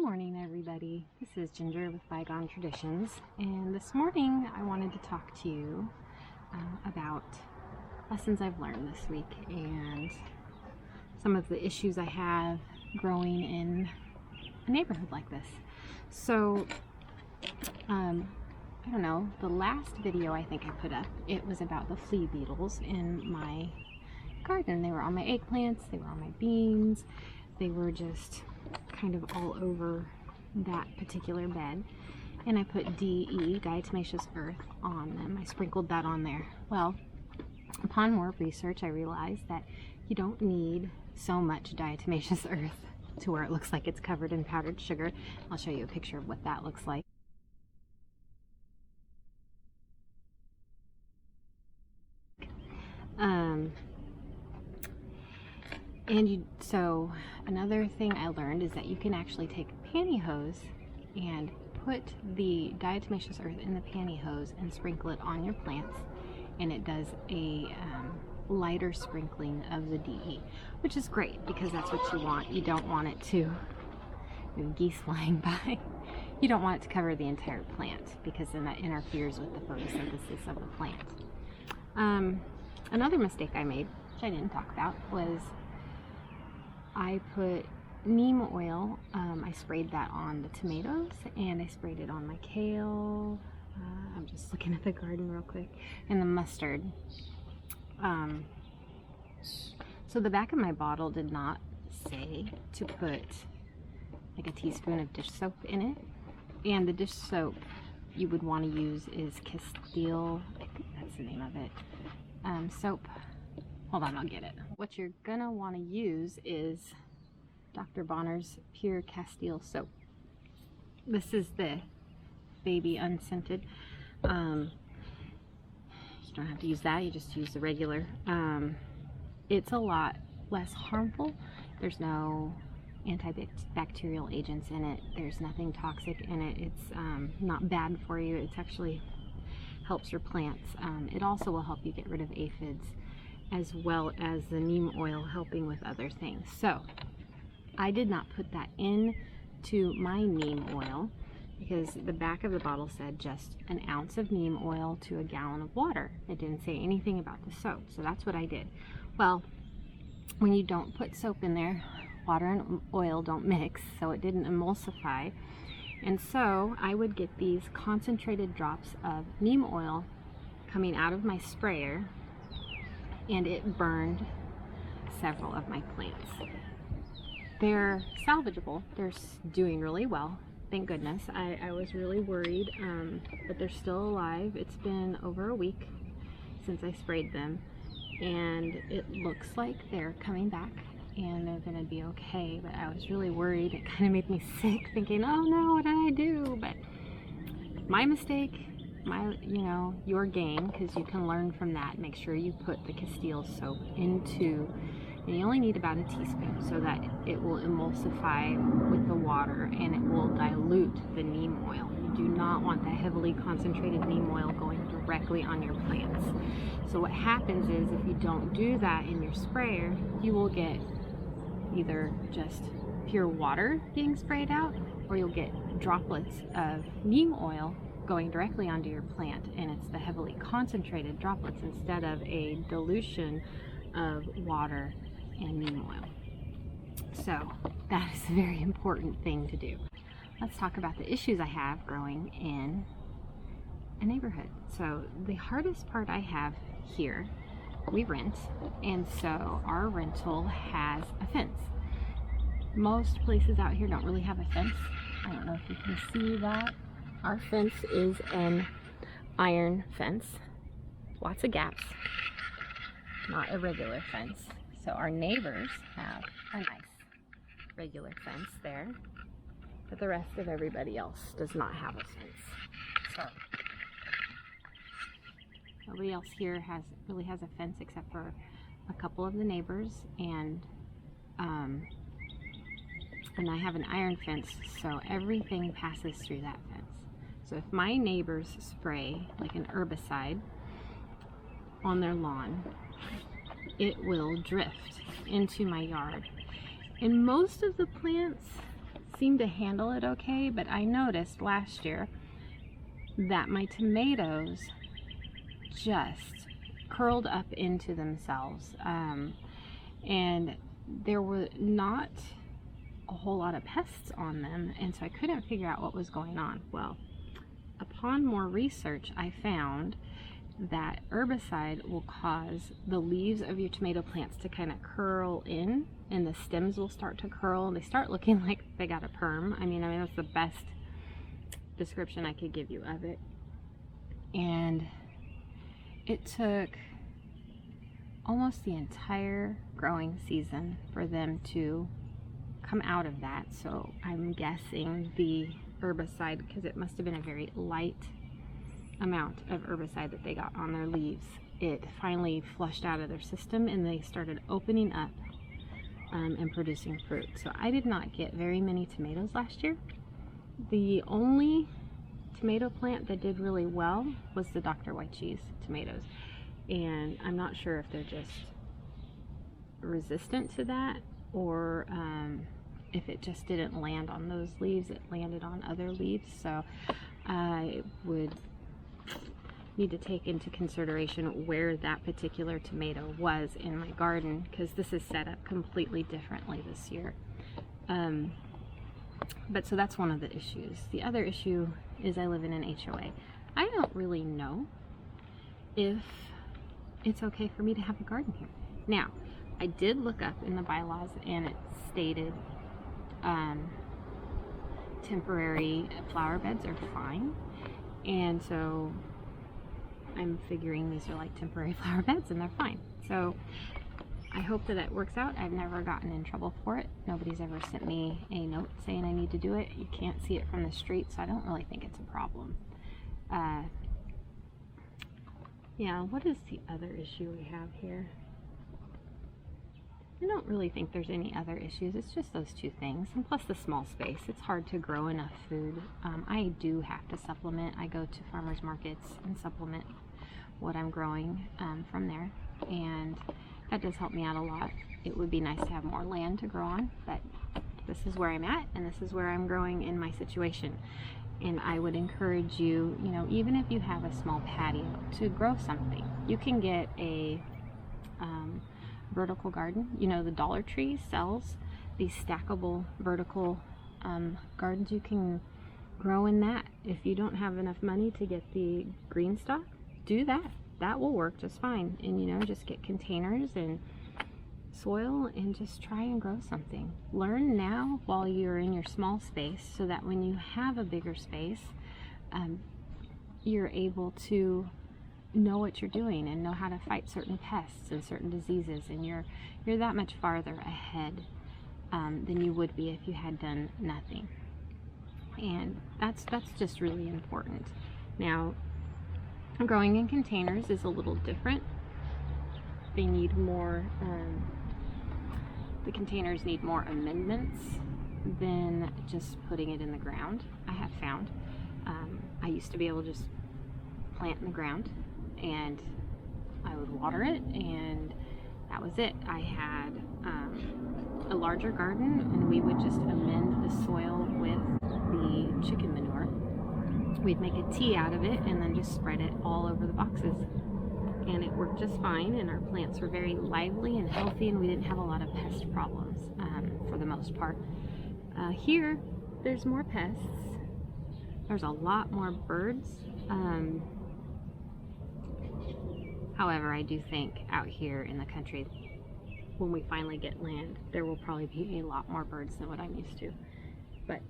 Good morning, everybody. This is Ginger with Bygone Traditions, and this morning I wanted to talk to you about lessons I've learned this week and some of the issues I have growing in a neighborhood like this. So, I don't know, the last video I think I put up, it was about the flea beetles in my garden. They were on my eggplants, they were on my beans, they were just kind of all over that particular bed, and I put DE, diatomaceous earth, on them. I sprinkled that on there. Well, upon more research I realized that you don't need so much diatomaceous earth to where it looks like it's covered in powdered sugar. I'll show you a picture of what that looks like. So another thing I learned is that you can actually take pantyhose and put the diatomaceous earth in the pantyhose and sprinkle it on your plants, and it does a lighter sprinkling of the DE, which is great because that's what you want. You don't want it to, geese flying by, you don't want it to cover the entire plant because then that interferes with the photosynthesis of the plant. Another mistake I made, which I didn't talk about, was I put neem oil. I sprayed that on the tomatoes, and I sprayed it on my kale. I'm just looking at the garden real quick, and the mustard. So the back of my bottle did not say to put like a teaspoon of dish soap in it, and the dish soap you would want to use is Castile, I think that's the name of it, soap. Hold on, I'll get it. What you're gonna want to use is Dr. Bonner's Pure Castile soap. This is the baby unscented. You don't have to use that, you just use the regular. It's a lot less harmful. There's no antibacterial agents in it. There's nothing toxic in it. It's not bad for you. It's actually helps your plants. It also will help you get rid of aphids, as well as the neem oil helping with other things. So I did not put that in to my neem oil because the back of the bottle said just an ounce of neem oil to a gallon of water. It didn't say anything about the soap, so that's what I did. Well, when you don't put soap in there, water and oil don't mix, so it didn't emulsify. And so I would get these concentrated drops of neem oil coming out of my sprayer, and it burned several of my plants. They're salvageable. They're doing really well, thank goodness. I was really worried, but they're still alive. It's been over a week since I sprayed them, and it looks like they're coming back and they're gonna be okay, but I was really worried. It kind of made me sick, thinking, oh no, what did I do? But my mistake, your gain, because you can learn from that. Make sure you put the Castile soap into, and you only need about a teaspoon so that it will emulsify with the water and it will dilute the neem oil. You do not want that heavily concentrated neem oil going directly on your plants. So what happens is if you don't do that in your sprayer, you will get either just pure water being sprayed out, or you'll get droplets of neem oil going directly onto your plant, and it's the heavily concentrated droplets instead of a dilution of water and neem oil. So that is a very important thing to do. Let's talk about the issues I have growing in a neighborhood. So the hardest part I have here, we rent, and so our rental has a fence. Most places out here don't really have a fence. I don't know if you can see that. Our fence is an iron fence, lots of gaps, not a regular fence. So our neighbors have a nice regular fence there, but the rest of everybody else does not have a fence. So nobody else here really has a fence except for a couple of the neighbors, and I have an iron fence, so everything passes through that fence. So if my neighbors spray like an herbicide on their lawn, it will drift into my yard. And most of the plants seemed to handle it okay, but I noticed last year that my tomatoes just curled up into themselves, and there were not a whole lot of pests on them, and so I couldn't figure out what was going on. Well, upon more research, I found that herbicide will cause the leaves of your tomato plants to kind of curl in, and the stems will start to curl, and they start looking like they got a perm. I mean that's the best description I could give you of it. And it took almost the entire growing season for them to come out of that. So I'm guessing the herbicide, because it must have been a very light amount of herbicide that they got on their leaves, it finally flushed out of their system and they started opening up and producing fruit. So I did not get very many tomatoes last year. The only tomato plant that did really well was the Dr. White Cheese tomatoes, and I'm not sure if they're just resistant to that, or if it just didn't land on those leaves, it landed on other leaves. So I would need to take into consideration where that particular tomato was in my garden, because this is set up completely differently this year. But so that's one of the issues. The other issue is I live in an HOA. I don't really know if it's okay for me to have a garden here. Now, I did look up in the bylaws and it stated temporary flower beds are fine, and so I'm figuring these are like temporary flower beds and they're fine. So I hope that it works out. I've never gotten in trouble for it. Nobody's ever sent me a note saying I need to do it. You can't see it from the street, so I don't really think it's a problem. Yeah, what is the other issue we have here? I don't really think there's any other issues. It's just those two things, and plus the small space. It's hard to grow enough food. I do have to supplement. I go to farmers markets and supplement what I'm growing from there, and that does help me out a lot. It would be nice to have more land to grow on, but this is where I'm at, and this is where I'm growing in my situation. And I would encourage you, you know, even if you have a small patio, to grow something. You can get a vertical garden. You know, the Dollar Tree sells these stackable vertical gardens. You can grow in that. If you don't have enough money to get the green stuff, do that. That will work just fine. And, you know, just get containers and soil and just try and grow something. Learn now while you're in your small space, so that when you have a bigger space, you're able to know what you're doing and know how to fight certain pests and certain diseases, and you're that much farther ahead than you would be if you had done nothing. And that's just really important. Now, growing in containers is a little different. They need more the containers need more amendments than just putting it in the ground. I have found I used to be able to just plant in the ground and I would water it, and that was it. I had a larger garden, and we would just amend the soil with the chicken manure. We'd make a tea out of it and then just spread it all over the boxes, and it worked just fine, and our plants were very lively and healthy, and we didn't have a lot of pest problems for the most part. Here there's more pests, there's a lot more birds. However, I do think out here in the country, when we finally get land, there will probably be a lot more birds than what I'm used to. But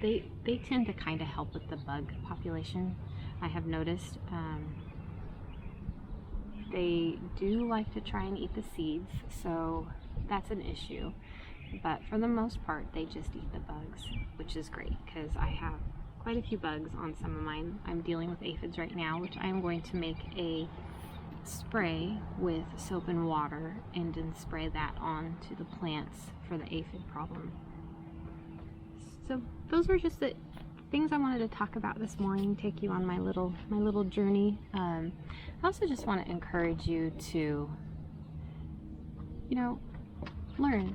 they tend to kind of help with the bug population. I have noticed they do like to try and eat the seeds, so that's an issue. But for the most part, they just eat the bugs, which is great, because I have quite a few bugs on some of mine. I'm dealing with aphids right now, which I'm going to make a spray with soap and water and then spray that on to the plants for the aphid problem. So those were just the things I wanted to talk about this morning, take you on my little journey. I also just want to encourage you to, you know, learn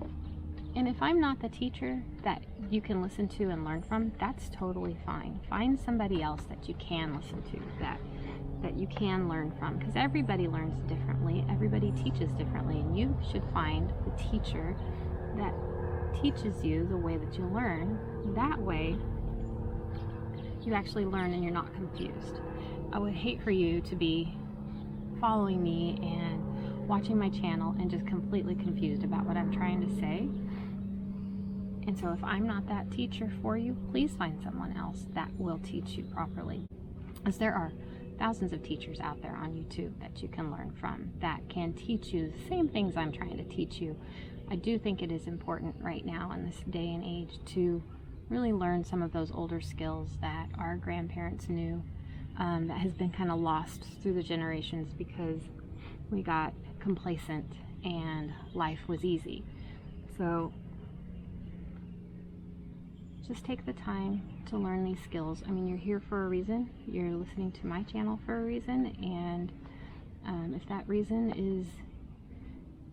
And if I'm not the teacher that you can listen to and learn from, that's totally fine. Find somebody else that you can listen to, that you can learn from, because everybody learns differently, everybody teaches differently, and you should find the teacher that teaches you the way that you learn. That way you actually learn and you're not confused. I would hate for you to be following me and watching my channel and just completely confused about what I'm trying to say. And so if I'm not that teacher for you, please find someone else that will teach you properly. As there are thousands of teachers out there on YouTube that you can learn from, that can teach you the same things I'm trying to teach you. I do think it is important right now in this day and age to really learn some of those older skills that our grandparents knew, that has been kind of lost through the generations because we got complacent and life was easy. So just take the time to learn these skills. I mean, you're here for a reason. You're listening to my channel for a reason, and if that reason is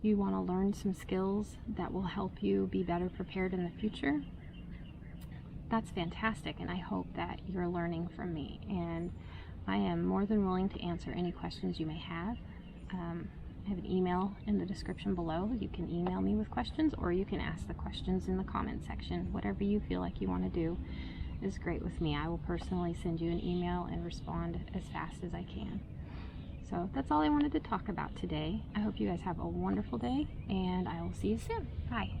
you want to learn some skills that will help you be better prepared in the future, that's fantastic, and I hope that you're learning from me. And I am more than willing to answer any questions you may have. I have an email in the description below. You can email me with questions, or you can ask the questions in the comment section. Whatever you feel like you want to do is great with me. I will personally send you an email and respond as fast as I can. So that's all I wanted to talk about today. I hope you guys have a wonderful day, and I will see you soon. Bye.